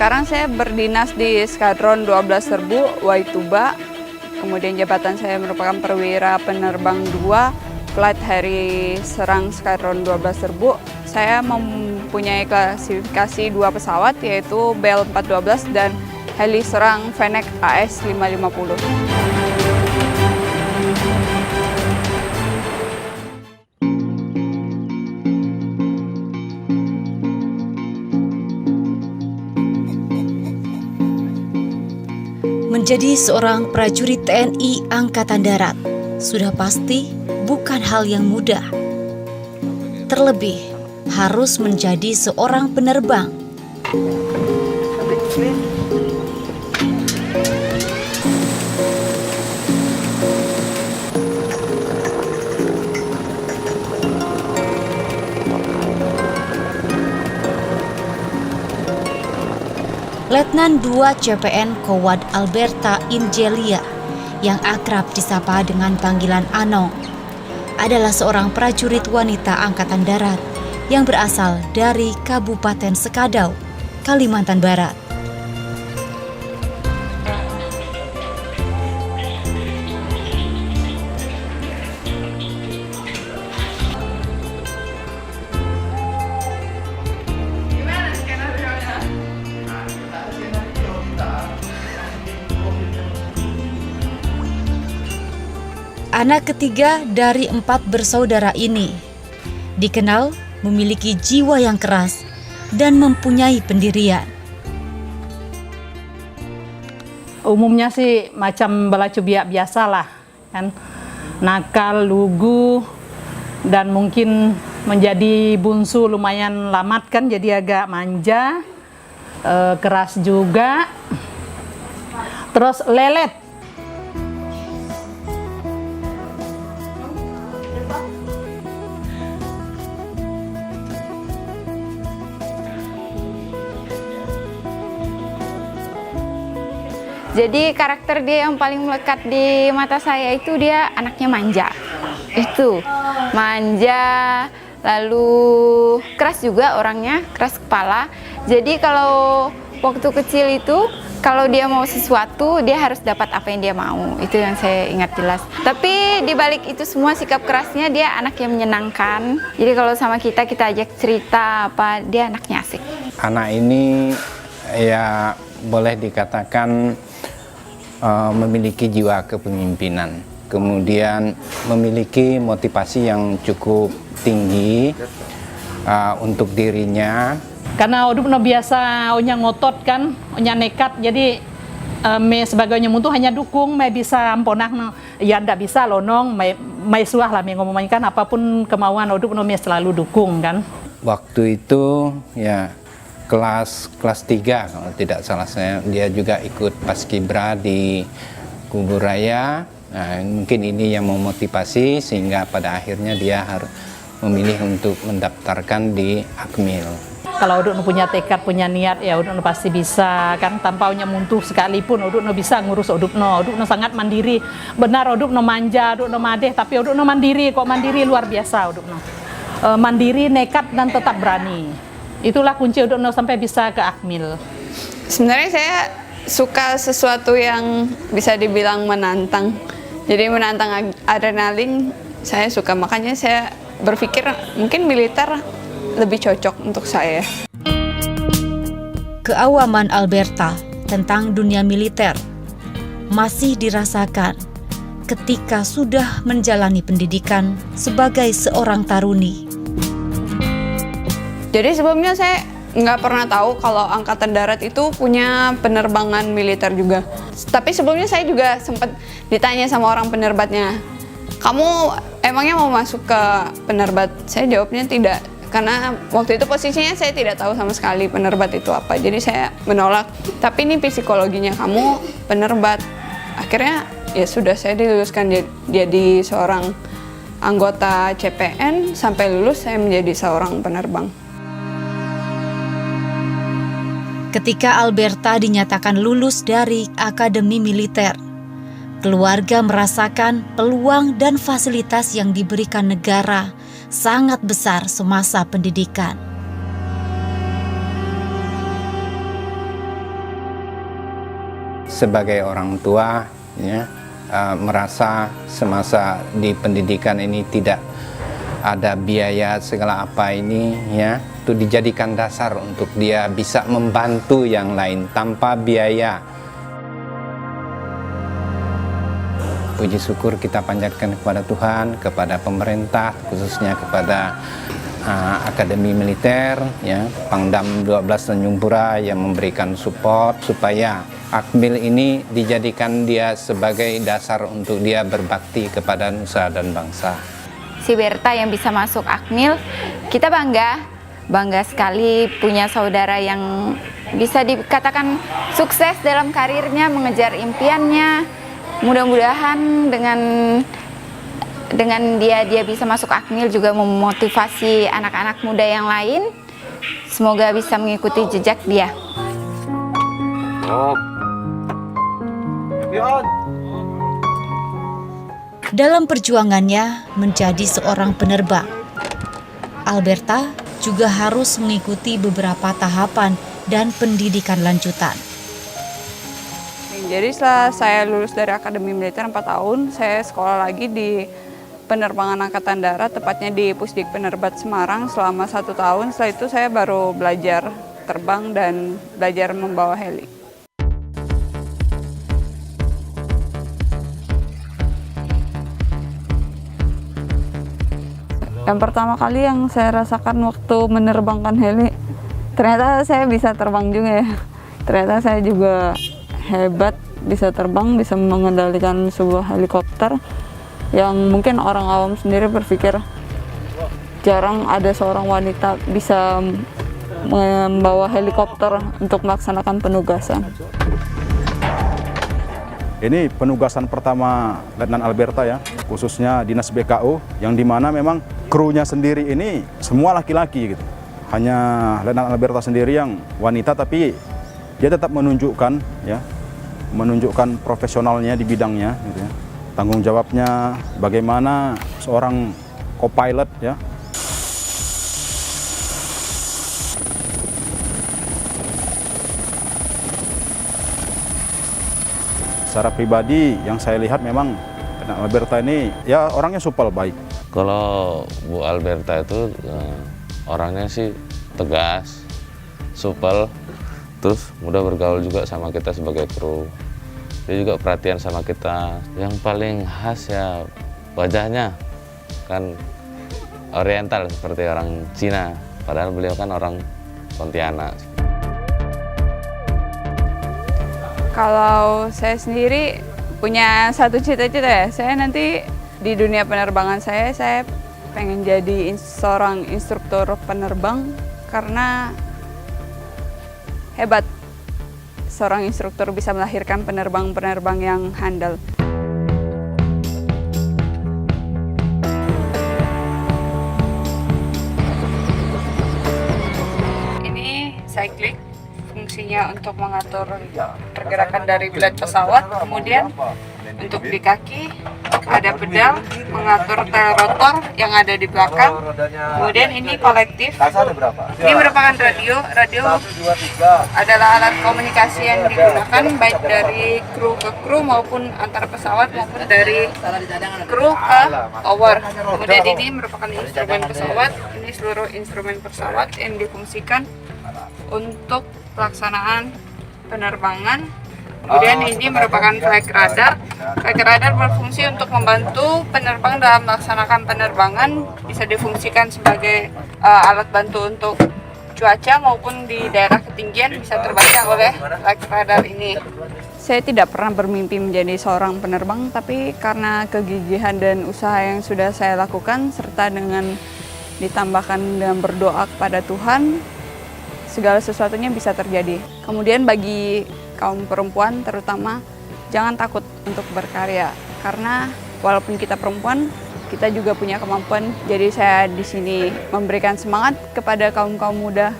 Sekarang saya berdinas di Skadron 12 Serbu, Waituba. Kemudian jabatan saya merupakan perwira penerbang 2, Flight Harry Serang Skadron 12 Serbu. Saya mempunyai klasifikasi 2 pesawat, yaitu Bell 412 dan Heli Serang Fennec AS 550. Menjadi seorang prajurit TNI Angkatan Darat sudah pasti bukan hal yang mudah. Terlebih harus menjadi seorang penerbang. Letnan 2 CPN Kowad Alberta Ingelia yang akrab disapa dengan panggilan Anong adalah seorang prajurit wanita Angkatan Darat yang berasal dari Kabupaten Sekadau, Kalimantan Barat. Anak ketiga dari 4 bersaudara ini dikenal memiliki jiwa yang keras dan mempunyai pendirian. Umumnya sih macam belacu biasa lah, kan, nakal, lugu, dan mungkin menjadi bungsu lumayan lamat kan, jadi agak manja, keras juga, terus lelet. Jadi karakter dia yang paling melekat di mata saya itu dia anaknya manja. Itu manja, lalu keras juga orangnya, keras kepala. Jadi kalau waktu kecil itu kalau dia mau sesuatu dia harus dapat apa yang dia mau. Itu yang saya ingat jelas. Tapi di balik itu semua sikap kerasnya dia anak yang menyenangkan. Jadi kalau sama kita ajak cerita apa, dia anaknya asik. Anak ini ya boleh dikatakan memiliki jiwa kepemimpinan, kemudian memiliki motivasi yang cukup tinggi untuk dirinya. Karena udah pernah biasa onya ngotot kan, onya nekat, jadi me sebagainya mutu hanya dukung, me bisa amponah, ya ndak bisa lonong, me suah lah me ngomongin kan apapun kemauan, udah pernah me selalu dukung kan. Waktu itu ya kelas 3 kalau tidak salah saya, dia juga ikut Paskibra di Kubu Raya. Nah, mungkin ini yang memotivasi sehingga pada akhirnya dia harus memilih untuk mendaftarkan di Akmil. Kalau udah punya tekad, punya niat, ya udah pasti bisa kan, tanpa punya muntuh sekalipun udah bisa ngurus udupno sangat mandiri. Benar udupno manja, udupno madeh, tapi udupno mandiri, kok mandiri luar biasa udupno. Mandiri, nekat dan tetap berani. Itulah kunci udupno sampai bisa ke Akmil. Sebenarnya saya suka sesuatu yang bisa dibilang menantang. Jadi menantang adrenalin saya suka, makanya saya berpikir mungkin militer lebih cocok untuk saya. Keawaman Alberta tentang dunia militer masih dirasakan ketika sudah menjalani pendidikan sebagai seorang taruni. Jadi sebelumnya saya nggak pernah tahu kalau Angkatan Darat itu punya penerbangan militer juga. Tapi sebelumnya saya juga sempat ditanya sama orang penerbatnya, kamu emangnya mau masuk ke penerbat? Saya jawabnya tidak, karena waktu itu posisinya saya tidak tahu sama sekali penerbat itu apa. Jadi saya menolak, tapi ini psikologinya kamu penerbat. Akhirnya ya sudah, saya diluluskan jadi seorang anggota CPN. Sampai lulus saya menjadi seorang penerbang. Ketika Alberta dinyatakan lulus dari Akademi Militer, keluarga merasakan peluang dan fasilitas yang diberikan negara sangat besar semasa pendidikan. sebagai orang tua ya, merasa semasa di pendidikan ini tidak ada biaya segala apa ini ya, itu dijadikan dasar untuk dia bisa membantu yang lain tanpa biaya. Puji syukur kita panjatkan kepada Tuhan, kepada pemerintah, khususnya kepada Akademi Militer, ya, Pangdam 12 Tanjung Pura yang memberikan support supaya Akmil ini dijadikan dia sebagai dasar untuk dia berbakti kepada nusa dan bangsa. Si Berta yang bisa masuk Akmil, kita bangga sekali punya saudara yang bisa dikatakan sukses dalam karirnya, mengejar impiannya. Mudah-mudahan dengan dia bisa masuk Akmil juga memotivasi anak-anak muda yang lain. Semoga bisa mengikuti jejak dia. Dalam perjuangannya menjadi seorang penerbang, Alberta juga harus mengikuti beberapa tahapan dan pendidikan lanjutan. Jadi setelah saya lulus dari Akademi Militer 4 tahun, saya sekolah lagi di penerbangan Angkatan Darat, tepatnya di Pusdik Penerbat Semarang selama 1 tahun. Setelah itu saya baru belajar terbang dan belajar membawa heli. Yang pertama kali yang saya rasakan waktu menerbangkan heli, ternyata saya bisa terbang juga ya. Ternyata saya juga hebat, bisa terbang, bisa mengendalikan sebuah helikopter yang mungkin orang awam sendiri berpikir jarang ada seorang wanita bisa membawa helikopter untuk melaksanakan penugasan. Ini penugasan pertama Letnan Alberta ya, khususnya Dinas BKO, yang dimana memang krunya sendiri ini semua laki-laki gitu. Hanya Letnan Alberta sendiri yang wanita, tapi dia tetap menunjukkan profesionalnya di bidangnya gitu ya. Tanggung jawabnya bagaimana seorang co-pilot ya. Secara pribadi yang saya lihat memang Letnan Alberta ini ya orangnya supel, baik. Kalau Bu Alberta itu orangnya sih tegas, supel, terus mudah bergaul juga sama kita sebagai kru. Dia juga perhatian sama kita. Yang paling khas ya wajahnya, kan oriental seperti orang Cina, padahal beliau kan orang Pontianak. Kalau saya sendiri punya satu cita-cita ya, saya nanti di dunia penerbangan saya pengen jadi seorang instruktur penerbang karena hebat. Seorang instruktur bisa melahirkan penerbang-penerbang yang handal. Ini cyclic, fungsinya untuk mengatur pergerakan dari blade pesawat. Kemudian untuk di kaki ada pedal mengatur tail rotor yang ada di belakang. Kemudian ini kolektif. Ini merupakan radio. Radio adalah alat komunikasi yang digunakan baik dari kru ke kru maupun antar pesawat maupun dari kru ke tower. Kemudian ini merupakan instrumen pesawat. Ini seluruh instrumen pesawat yang difungsikan untuk pelaksanaan penerbangan. Kemudian ini merupakan flight radar. Flight radar berfungsi untuk membantu penerbang dalam melaksanakan penerbangan, bisa difungsikan sebagai alat bantu untuk cuaca maupun di daerah ketinggian bisa terbaca oleh flight radar ini. Saya tidak pernah bermimpi menjadi seorang penerbang, tapi karena kegigihan dan usaha yang sudah saya lakukan serta dengan ditambahkan dengan berdoa kepada Tuhan, segala sesuatunya bisa terjadi. Kemudian bagi kaum perempuan terutama, jangan takut untuk berkarya, karena walaupun kita perempuan, kita juga punya kemampuan. Jadi saya di sini memberikan semangat kepada kaum-kaum muda.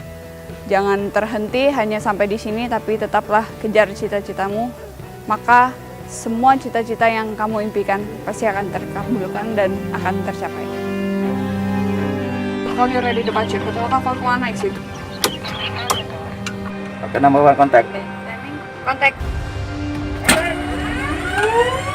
Jangan terhenti hanya sampai di sini, tapi tetaplah kejar cita-citamu. Maka semua cita-cita yang kamu impikan pasti akan terkabulkan dan akan tercapai. Kalau you're ready to departure, betul kapal keluar naik sih. Oke, number one contact. Kontak. Bye.